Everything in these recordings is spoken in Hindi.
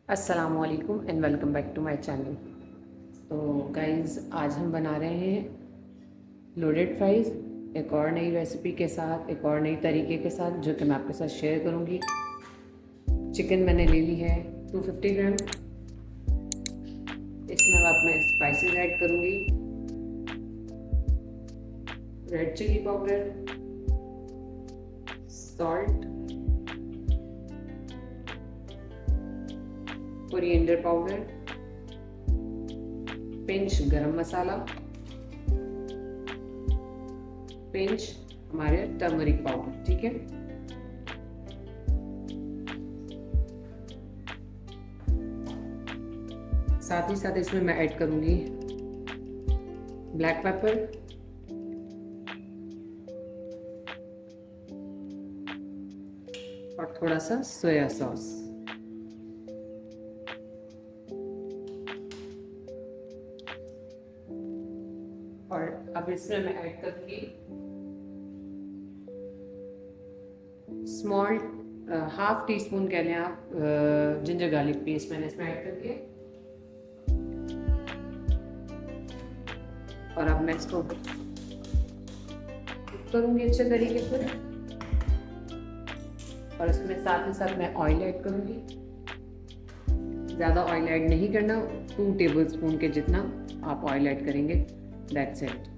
अस्सलामुअलैकुम and welcome back to my channel. तो गाइस, आज हम बना रहे हैं लोडेड फ्राइज़ एक और नई रेसिपी के साथ, एक और नई तरीके के साथ, जो कि मैं आपके साथ शेयर करूंगी। चिकन मैंने ले ली है 250 ग्राम। इसमें अब मैं स्पाइसेस ऐड करूंगी। Red chilli powder, salt, coriander powder, pinch garam masala, pinch हमारे टर्मरिक पाउडर। ठीक है, साथ ही साथ इसमें मैं ऐड करूंगी ब्लैक पेपर, और थोड़ा सा सोया सॉस। और अब इसमें मैं ऐड करूंगी स्मॉल हाफ टी स्पून कह लें आप जिंजर गार्लिक पेस्ट मैंने इसमें ऐड कर दिया। और अब मैं इसको करूंगी अच्छे तरीके से। और इसमें साथ ही साथ मैं ऑयल ऐड करूंगी। ज़्यादा ऑयल ऐड नहीं करना, 2 टेबल स्पून के जितना आप ऑयल ऐड करेंगे, दैट्स इट।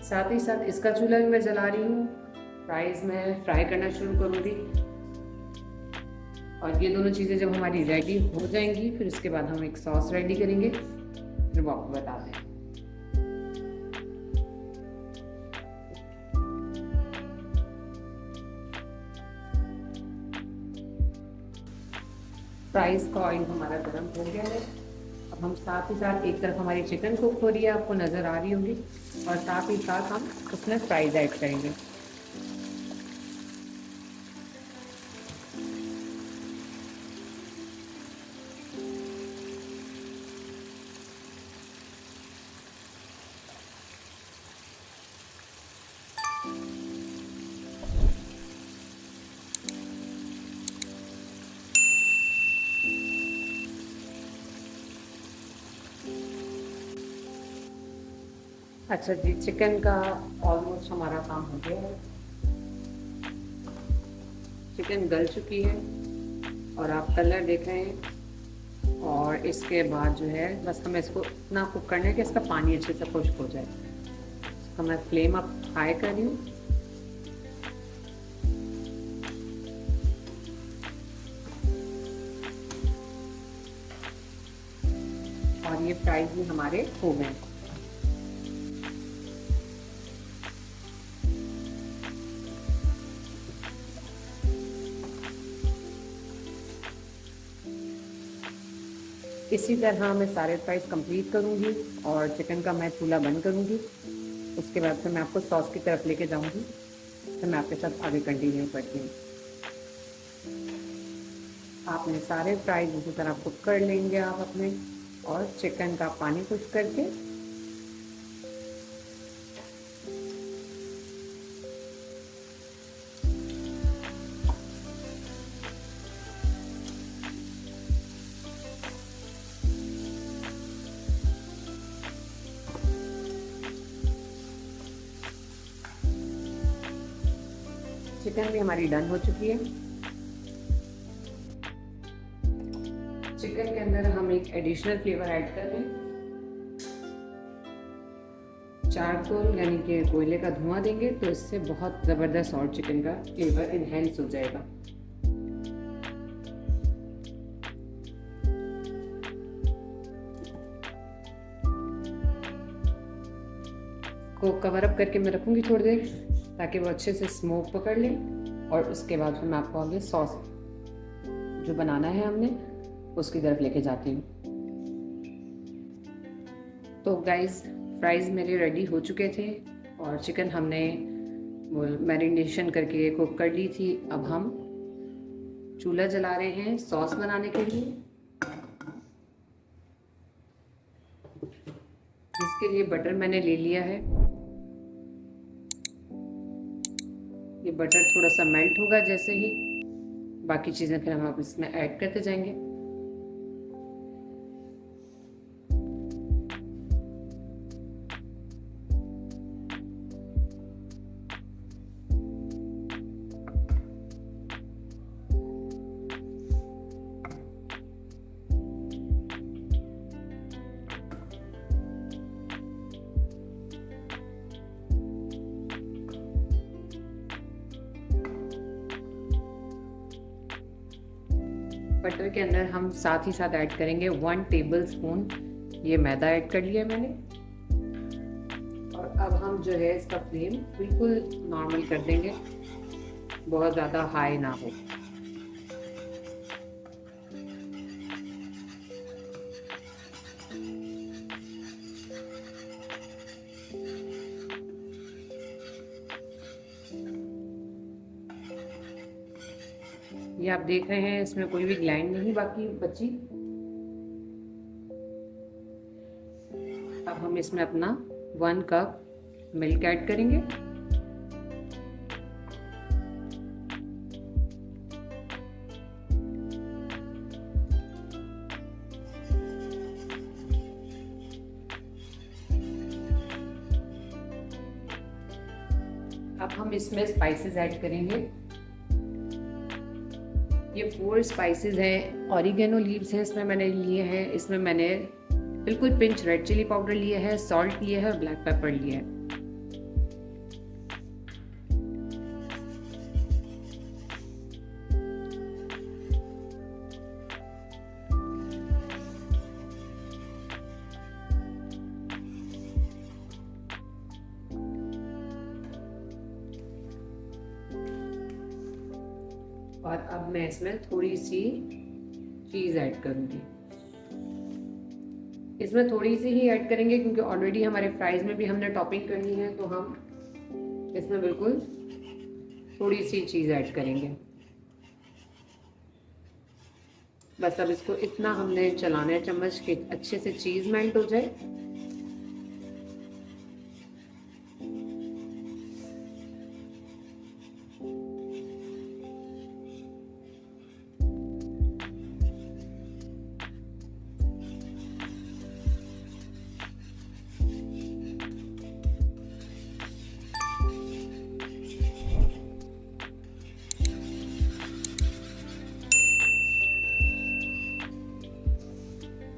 साथ ही साथ इसका चूल्हा भी मैं जला रही हूँ। फ्राइज़ मैं फ्राई करना शुरू करूँगी। और ये दोनों चीज़ें जब हमारी रेडी हो जाएंगी, फिर उसके बाद हम एक सॉस रेडी करेंगे, फिर वो आपको बताते हैं। फ्राइज़ का ऑयल हमारा गर्म हो गया है। अब हम साथ ही साथ एक तरफ हमारी चिकन कुक हो रही है, आपको नज़र आ रही होगी, और साथ ही साथ हम उसमें फ्राइज़ ऐड करेंगे। अच्छा जी, चिकन का ऑलमोस्ट हमारा काम हो गया है। चिकन गल चुकी है और आप कलर देख रहे हैं। और इसके बाद जो है, बस हमें इसको इतना कुक करना है कि इसका पानी अच्छे से खुश्क हो जाए। तो मैं फ्लेम अप हाई कर रही हूँ। और ये फ्राइज भी हमारे हो गए। इसी तरह मैं सारे फ्राइज कंप्लीट करूँगी और चिकन का मैं चूल्हा बंद करूँगी। उसके बाद फिर मैं आपको सॉस की तरफ लेके जाऊँगी, फिर मैं आपके साथ आगे कंटिन्यू करती हूँ। आपने सारे फ्राइज इसी तरह कुक कर लेंगे आप अपने, और चिकन का पानी खुश करके चिकन भी हमारी डन हो चुकी है। चिकन के अंदर हम एक एडिशनल फ्लेवर ऐड कर रहे हैं। चारकोल यानी कि कोयले का धुआं देंगे तो इससे बहुत ज़बरदस्त और चिकन का फ्लेवर इनहेंस हो जाएगा। को कवर अप करके मैं रखूँगी थोड़ी देर, ताकि वो अच्छे से स्मोक पकड़ ले। और उसके बाद फिर मैं आपको आगे सॉस जो बनाना है हमने, उसकी तरफ लेके जाती हूँ। तो गाइस, फ्राइज़ मेरे रेडी हो चुके थे और चिकन हमने वो मैरिनेशन करके कुक कर ली थी। अब हम चूल्हा जला रहे हैं सॉस बनाने के लिए। इसके लिए बटर मैंने ले लिया है। ये बटर थोड़ा सा मेल्ट होगा जैसे ही, बाकी चीज़ें फिर हम अब इसमें ऐड करते जाएंगे। बटर के अंदर हम साथ ही साथ ऐड करेंगे 1 टेबल स्पून ये मैदा ऐड कर लिया मैंने। और अब हम जो है इसका फ्लेम बिल्कुल नॉर्मल कर देंगे, बहुत ज़्यादा हाई ना हो। ये आप देख रहे हैं इसमें कोई भी ग्लैंड नहीं बाकी बची। अब हम इसमें अपना 1 कप मिल्क ऐड करेंगे। अब हम इसमें स्पाइसेस ऐड करेंगे। ये 4 स्पाइसेस हैं। ऑरिगेनो लीव्स हैं इसमें मैंने लिए हैं। इसमें मैंने बिल्कुल पिंच रेड चिली पाउडर लिया है, सॉल्ट लिया है और ब्लैक पेपर लिया है। और अब मैं इसमें थोड़ी सी चीज़ ऐड करूँगी। इसमें थोड़ी सी ही ऐड करेंगे क्योंकि ऑलरेडी हमारे फ्राइज़ में भी हमने टॉपिंग करनी है, तो हम इसमें बिल्कुल थोड़ी सी चीज़ ऐड करेंगे। बस अब इसको इतना हमने चलाना है चम्मच के अच्छे से चीज़ मेल्ट हो जाए।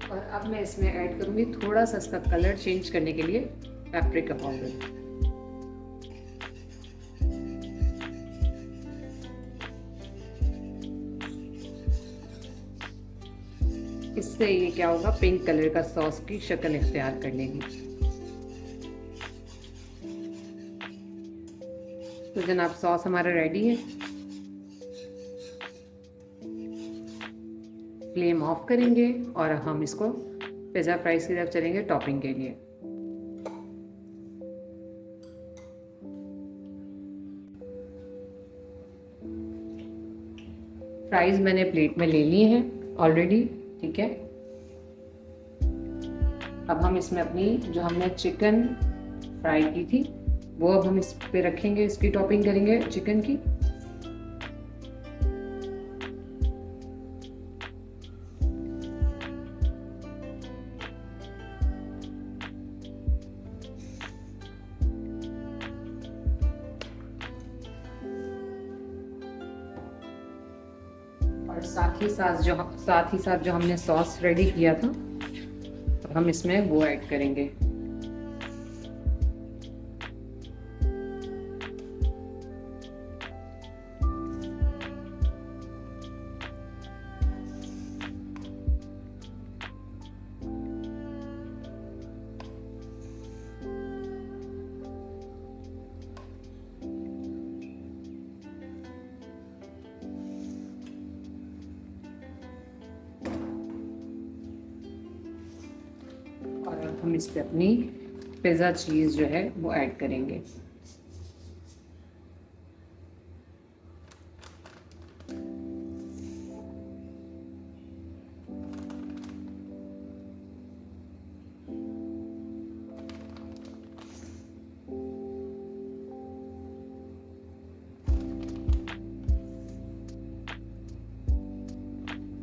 और अब मैं इसमें ऐड करूँगी थोड़ा सा इसका कलर चेंज करने के लिए पेपरिका पाउडर। इससे ये क्या होगा, पिंक कलर का सॉस की शक्ल इख्तियार कर लेगी। तो जनाब सॉस हमारा रेडी है। फ्लेम ऑफ करेंगे और हम इसको पिज़्ज़ा फ्राइज़ की तरफ चलेंगे टॉपिंग के लिए। फ्राइज़ मैंने प्लेट में ले लिए हैं ऑलरेडी, ठीक है। अब हम इसमें अपनी जो हमने चिकन फ्राई की थी वो अब हम इस पे रखेंगे, इसकी टॉपिंग करेंगे चिकन की। और साथ ही साथ जो हमने सॉस रेडी किया था हम इसमें वो ऐड करेंगे। और अब हम इस पे अपनी पिज़्ज़ा चीज़ जो है वो ऐड करेंगे।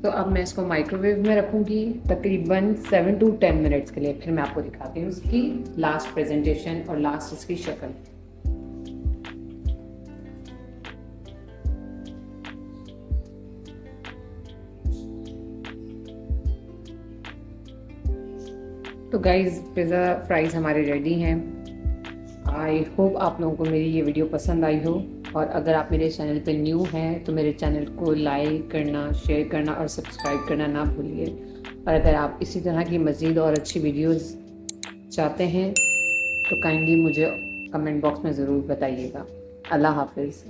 तो अब मैं इसको माइक्रोवेव में रखूँगी तकरीबन 7 to 10 मिनट्स के लिए, फिर मैं आपको दिखाती हूँ इसकी लास्ट प्रेजेंटेशन और लास्ट इसकी शक्ल। तो गाइज़ पिज़्ज़ा फ्राइज़ हमारे रेडी हैं। आई होप आप लोगों को मेरी ये वीडियो पसंद आई हो, और अगर आप मेरे चैनल पे न्यू हैं तो मेरे चैनल को लाइक करना, शेयर करना और सब्सक्राइब करना ना भूलिए। और अगर आप इसी तरह की मज़ीद और अच्छी वीडियोस चाहते हैं तो काइंडली मुझे कमेंट बॉक्स में ज़रूर बताइएगा। अल्लाह हाफिज़।